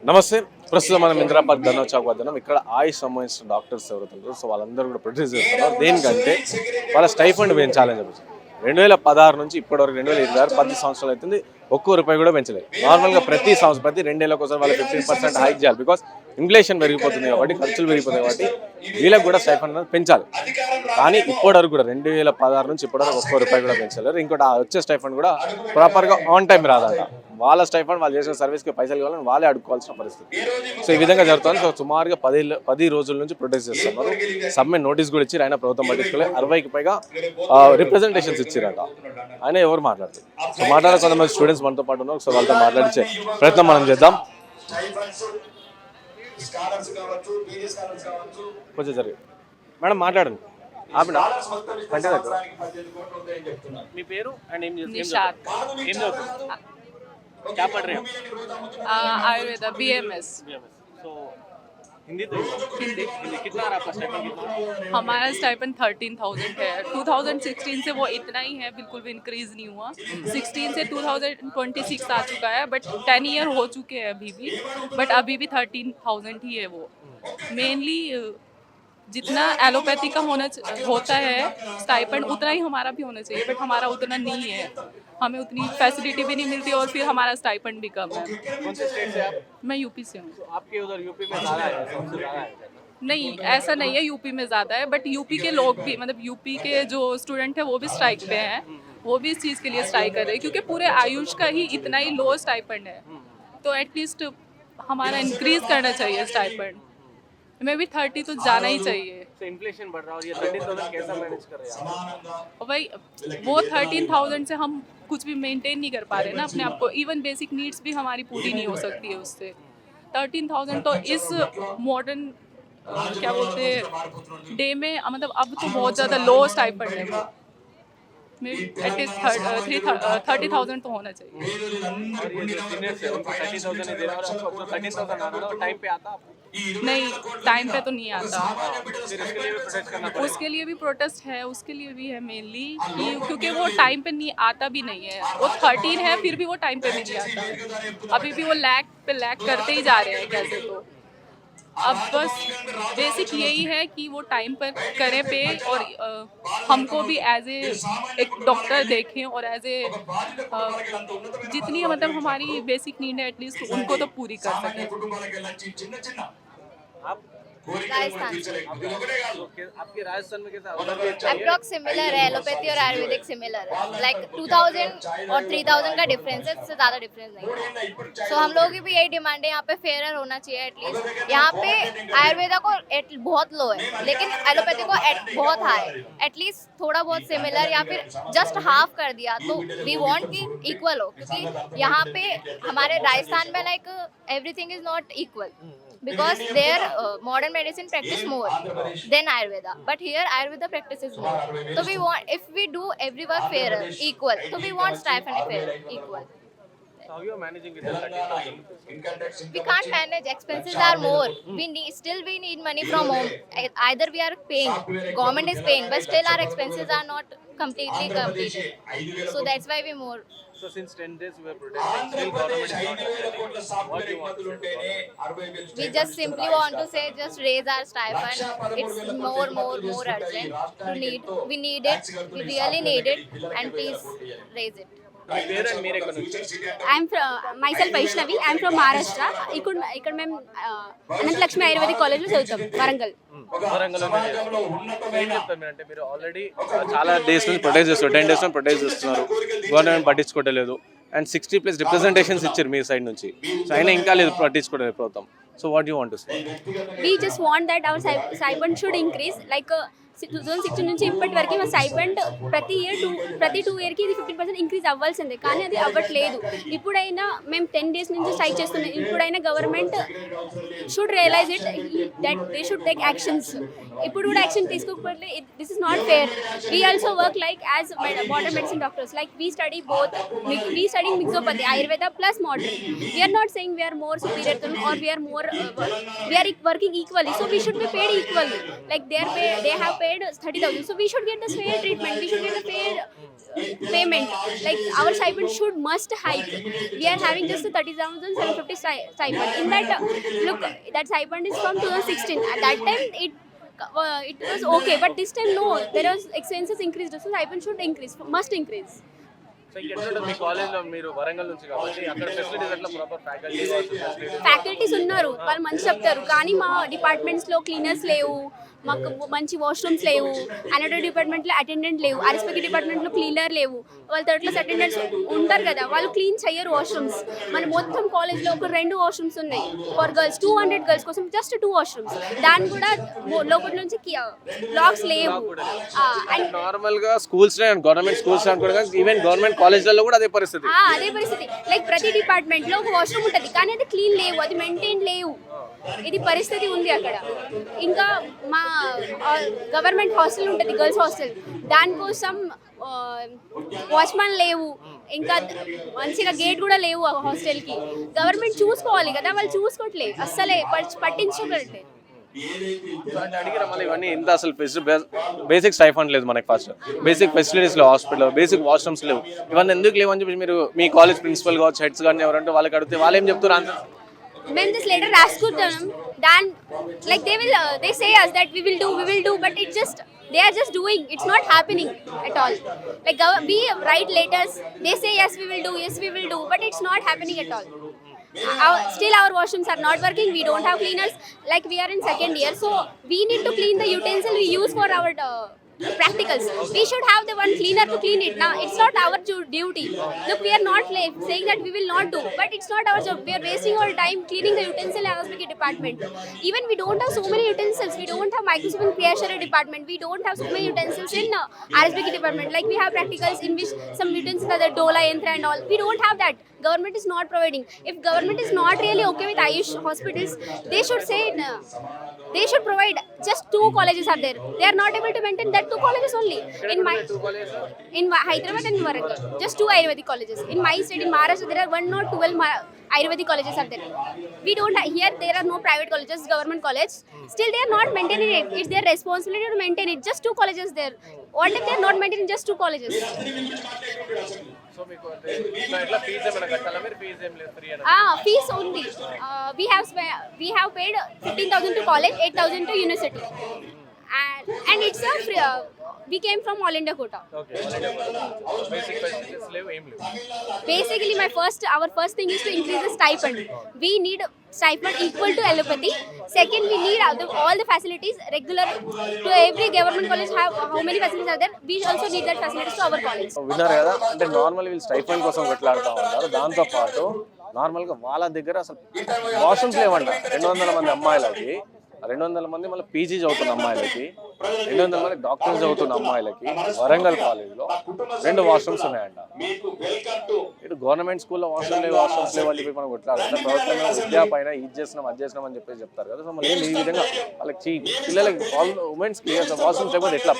నమస్తే. ప్రస్తుతం మనం ఇంద్రాబాద్ ధర్నా చౌక్ వద్ద ఉన్నాం. ఇక్కడ ఆయుష్ సంబంధించిన డాక్టర్స్ ఎవరైతే ఉంటారో సో వాళ్ళందరూ కూడా ప్రొడ్యూస్ చేస్తున్నారు. దేనికంటే వాళ్ళ స్టైఫండ్ పెంచాలని చెప్పేసి 2016 నుంచి ఇప్పటివరకు 2026 10 సంవత్సరాలు అవుతుంది. ఒక్కో రూపాయి కూడా పెంచలేదు. నార్మల్గా ప్రతి సంవత్సరం ప్రతి 2 ఏళ్ళకి ఒకసారి వాళ్ళు 15% హైక్ చేయాలి. బికాస్ ఇన్ఫ్లేషన్ పెరిగిపోతుంది కాబట్టి, ఖర్చులు పెరిగిపోతాయి కాబట్టి వీళ్ళకి కూడా స్టైఫండ్ అనేది పెంచాలి. కానీ ఇప్పటివరకు కూడా 2016 నుంచి ఇప్పటివరకు ఒక్కో రూపాయి కూడా పెంచలేరు. ఇంకోటి వచ్చే స్టైఫండ్ కూడా ప్రాపర్గా ఆన్ టైం రాదంట. వాళ్ళ స్టైఫండ్ వాళ్ళు చేసిన సర్వీస్కి పైసలు ఇవ్వాలని వాళ్ళే అడుక్కోవాల్సిన పరిస్థితి. సో ఈ విధంగా జరుగుతుంది. సో సుమారుగా 10 రోజుల నుంచి ప్రొటెస్ట్ చేస్తున్నారు. సమ్మె నోటీస్ కూడా ఇచ్చి ఆయన ప్రభుత్వం పట్టించుకోలేదు. 60కి పైగా రిప్రజెంటేషన్స్ ఇచ్చారట. ఆయన ఎవరు మాట్లాడుతుంది. సో మాట్లాడే కొంతమంది స్టూడెంట్స్ మనతో పాటు ఉన్నారు. సో వాళ్ళతో మాట్లాడించే ప్రయత్నం మనం చేద్దాం. కొంచెం జరిగింది మేడం మాట్లాడండి. ఆపిన మీ పేరు అండ్ ఏం చేస్తారు? क्या पढ़ रहे हो? आयुर्वेदा BMS। तो हिंदी तो हिंदी कितना आ रहा है आपका स्टाइपेंड कितना? हमारा स्टाइपेंड 13,000 है। 2016 से वो इतना ही है, बिल्कुल भी इंक्रीज नहीं हुआ। 16 से 2026 आ चुका है, बट 10 ईयर हो चुके हैं अभी भी, बट अभी भी 13,000 ही है वो। मेनली जितना एलोपैथी का होता है स्टाइपेंड उतना ही हमारा भी होना चाहिए, बट हमारा उतना नहीं है। हमें उतनी फैसिलिटी भी नहीं मिलती और फिर हमारा स्टाइपेंड भी कम है। कौन से स्टेट से आप? मैं यूपी से हूँ। तो आपके उधर यूपी में ज़्यादा है, सबसे ज़्यादा है? नहीं, ऐसा नहीं है यूपी में ज़्यादा है, बट यूपी के लोग भी, मतलब यूपी के जो स्टूडेंट है वो भी स्ट्राइक पे हैं। वो भी इस चीज़ के लिए स्ट्राइक कर रहे हैं क्योंकि पूरे आयुष का ही इतना ही लो स्टाइपेंड है। तो एटलीस्ट हमारा इंक्रीज करना चाहिए स्टाइपेंड में भी 30 तो जाना ही चाहिए। तो इन्फ्लेशन बढ़ रहा है और ये 13,000 कैसा मैनेज कर रहे हैं आप? और भाई वो 13,000 से हम कुछ भी मेंटेन नहीं कर पा रहे ना अपने आप को। इवन बेसिक नीड्स भी हमारी पूरी नहीं हो सकती है उससे। 13,000 तो इस मॉडर्न क्या बोलते हैं डे में, मतलब अब तो बहुत ज़्यादा लो स्टाइपेंड है। मे एटलीस्ट 30,000 तो होना चाहिए। और ये जो सीनियर्स है उनको 30,000 ही दे रहा है और आपको 13,000 आ रहा है, टाइम पे आता आपको? नहीं, टाइम पे तो नहीं आता। फिर इसके लिए भी प्रोटेस्ट करना पड़ेगा। उसके लिए भी प्रोटेस्ट है, उसके लिए भी है मेनली क्योंकि वो टाइम पे नहीं आता भी नहीं है। वो 13 है फिर भी वो टाइम पे भी नहीं आता। अभी भी वो लैग पे लैग करते ही जा रहे हैं कैसे। तो अब बस बेसिक यही है कि वो टाइम पर करें पे और हमको भी एज ए एक डॉक्टर देखें और एज ए जितनी मतलब हमारी बेसिक नीड है एटलीस्ट उनको तो पूरी कर सकें। आप राजस्थान आपके राजस्थान में कैसा अप्रॉक्स सिमिलर है। एलोपैथी और आयुर्वेदिक सिमिलर है। लाइक 2000 और 3000 का डिफरेंस है, इससे ज़्यादा डिफरेंस नहीं है। सो हम लोगों की भी यही डिमांड है, यहाँ पे फेयर होना चाहिए एटलीस्ट। यहाँ पे आयुर्वेदा को बहुत लो है लेकिन एलोपैथी को बहुत हाई। एटलीस्ट थोड़ा बहुत सिमिलर या फिर जस्ट हाफ कर दिया तो वी वांट कि इक्वल हो, क्योंकि यहाँ पे हमारे राजस्थान में like everything is not equal because their modern medicine practice more than Ayurveda, but here Ayurveda practices more. So we want, if we do every work fairer, equal, so we want stipend fair, equal. How you are managing with the 13,000? We can't manage, expenses are more. We need money from home. Either we are paying, government is paying, but still our expenses are not completely completed. So that's why we more. So since 10 days we are protesting, still government is not acting. What do you want to say? We just simply want to say just raise our stipend. It's more urgent to need. We need it. We really need it, and please raise it. మీ పేరు and మీరు ఎక్కడ నుంచి? I'm myself Vaishnavi. I'm from Maharashtra. ఇక్కడ మేము Ananthalakshmi ayurvedic కాలేజ్లో చదువుతాం, వరంగల్. వరంగల్లో ఏం చెప్తారు మీరు? అంటే మీరు ఆల్రెడీ చాలా డేస్ నుంచి ప్రొటెస్ట్ చేస్తున్నారు, 10 days నుంచి ప్రొటెస్ట్ చేస్తున్నారు, గవర్నమెంట్ పట్టించుకోవట్లేదు. అండ్ 60+ రిప్రజెంటేషన్స్ ఇచ్చారు మీ సైడ్ నుంచి. సో అయినా ఇంకా లేదు పట్టించుకోవట్లేదు ప్రభుత్వం. So what you want to say? We just want that hour stipend should increase. Like 2016 నుంచి ఇప్పటి వరకు మా స్టైపెండ్ ప్రతి 2 ఇయర్కి ఇది 15% ఇంక్రీజ్ అవ్వాల్సిందే, కానీ అది అవ్వట్లేదు. ఇప్పుడైనా మేము 10 days నుంచి స్ట్రైక్ చేస్తున్నాం. ఇప్పుడైనా government should realise it that they should take actions. ఇప్పుడు కూడా యాక్షన్ తీసుకోకపోతే this is not fair. We also work like as modern medicine doctors. Like we study both. We study mixopathy, Ayurveda plus modern. We are not saying we are more superior to them or we are more we are working equally, so we should be paid equally. Like they have paid paid 30,000. So we should get the fair treatment. We should get the fair payment. Like our stipend should must hike. We are having just the 30,750 stipend. In that, look, that stipend is from 2016. At that time, it was okay, but this time no. There was expenses increased, so stipend should increase, must increase. So ఇంకెట్లుంటుంది మీ కాలేజ్లో మీరు వరంగల్ నుంచి కాబట్టి అక్కడ facilities ఎట్లా proper faculty faculties ఉన్నారు, వాళ్ళు మంచి చెప్తారు, కానీ మా డిపార్ట్మెంట్స్లో క్లీనర్స్ లేవు, మాకు మంచి వాష్రూమ్స్ లేవు, అనటో డిపార్ట్మెంట్లో అటెండెంట్ లేవు, ఆర్ఎస్పీకి డిపార్ట్మెంట్లో క్లీనర్ లేవు, వాళ్ళ థర్డ్ క్లాస్ అటెండెంట్స్ ఉంటారు కదా, వాళ్ళు క్లీన్ చేయరు వాష్రూమ్స్. మన మొత్తం కాలేజ్లో ఒక 2 వాష్రూమ్స్ ఉన్నాయి ఫర్ గర్ల్స్, 200 గర్ల్స్ కోసం జస్ట్ 2 వాష్రూమ్స్, దాని కూడా లోపల నుంచి బ్లాక్స్ లేవు. అండ్ నార్మల్ గా స్కూల్స్ గవర్నమెంట్ స్కూల్స్ అనుకోగా ఈవెన్ గవర్నమెంట్ కాలేజ్లలో కూడా అదే పరిస్థితి. అదే పరిస్థితి, లైక్ ప్రతి డిపార్ట్మెంట్లో ఒక వాష్రూమ్ ఉంటుంది, కానీ అది క్లీన్ లేవు, అది మెయింటైన్ లేవు, ఇది పరిస్థితి ఉంది అక్కడ. ఇంకా మా గవర్నమెంట్ హాస్టల్ ఉంటుంది, గర్ల్స్ హాస్టల్, దానికోసం వాచ్మెన్ లేవు, ఇంకా మంచిగా గేట్ కూడా లేవు ఆ హాస్టల్కి. గవర్నమెంట్ చూసుకోవాలి కదా, వాళ్ళు చూసుకోవట్లేదు, అస్సలే పట్టించుకోవట్లేదు. అడిగిన మళ్ళీ ఇవన్నీ ఇంత అసలు బేసిక్ స్టైఫండ్ లేదు మనకి, ఫస్ట్ బేసిక్ ఫెసిలిటీస్ లేవు, హాస్పిటల్ బేసిక్ వాష్రూమ్స్ లేవు, ఇవన్నీ ఎందుకు లేవు అని చెప్పి మీరు మీ కాలేజ్ ప్రిన్సిపల్ కావచ్చు, హెడ్స్ కానీ ఎవరంటే వాళ్ళకి అడిగితే వాళ్ళు ఏం చెప్తారు ఆన్సర్? మేము దిస్ లెటర్ రాసుకుంటాం, దాన్ like they say us that we will do, but it just they are just doing, it's not happening at all. Like we write letters, they say yes we will do, but it's not happening at all. Still our washrooms are not working, we don't have cleaners, like we are in second year, so we need to clean the utensil we use for our practicals. We should have the one cleaner to clean it. Now it's not our duty. Look, we are not saying that we will not do, but it's not our job. We are wasting our time cleaning the utensil in RSBK department. Even we don't have so many utensils. We don't have microscope and creation department. We don't have so many utensils in RSBK department. Like we have practicals in which some utensils are the Dola Yantra and all. We don't have that. Government is not providing. If government is not really okay with Ayush hospitals, they should say they should provide. Just 2 colleges are there. They are not able to maintain that 2 colleges only. In Hyderabad and Warangal, just 2 Ayurvedic colleges. In my state, in Maharashtra, there are 1 or 12 Ayurvedic colleges are there. We don't have, here there are no private colleges, government college. Still they are not maintaining it. It's their responsibility to maintain it. Just 2 colleges there. What if they are not maintaining just 2 colleges? So మీకు అంటే ఎట్లా fee ఏమైనా కట్టాలా మీరు? Fee ఏం లేదు, free అని. Fees only. We have paid 15,000 to college, 8,000 to university, and it's a free. We came from All India quota. Okay, basic facilities లేవు, ఏం లేవు. Basically, our first thing is to increase the stipend. We need stipend equal to allopathy. Second, we need all the facilities regular to every government college. Have how many facilities are there? We also need that facilities to our college. విన్నారు కదా, అంటే normal వీళ్ళు stipend కోసం కొట్లాడుతూ ఉంటారు, దాంతోపాటు నార్మల్గా వాళ్ళ దగ్గర అసలు వాష్రూమ్స్ లేవంట. 200 మంది అమ్మాయిలకి, 200 మంది మళ్ళీ పీజీ చదువుతున్న అమ్మాయిలకి, 200 మంది డాక్టర్స్ చదువుతున్న అమ్మాయిలకి వరంగల్ కాలేజ్లో 2 వాష్రూమ్స్ ఉన్నాయంట. ఇటు గవర్నమెంట్ స్కూల్లో వాష్రూమ్స్ లేవు అని చెప్పి మనం కొట్లాడుతుంటే ప్రభుత్వంలో విద్యా పైన ఇది చేసినాం అది చేసినాం అని చెప్పేసి చెప్తారు కదా. సో మళ్ళీ ఈ విధంగా వాళ్ళకి పిల్లలకి ఉమెన్స్కి వాష్రూమ్స్ లేకపోతే ఎట్లా?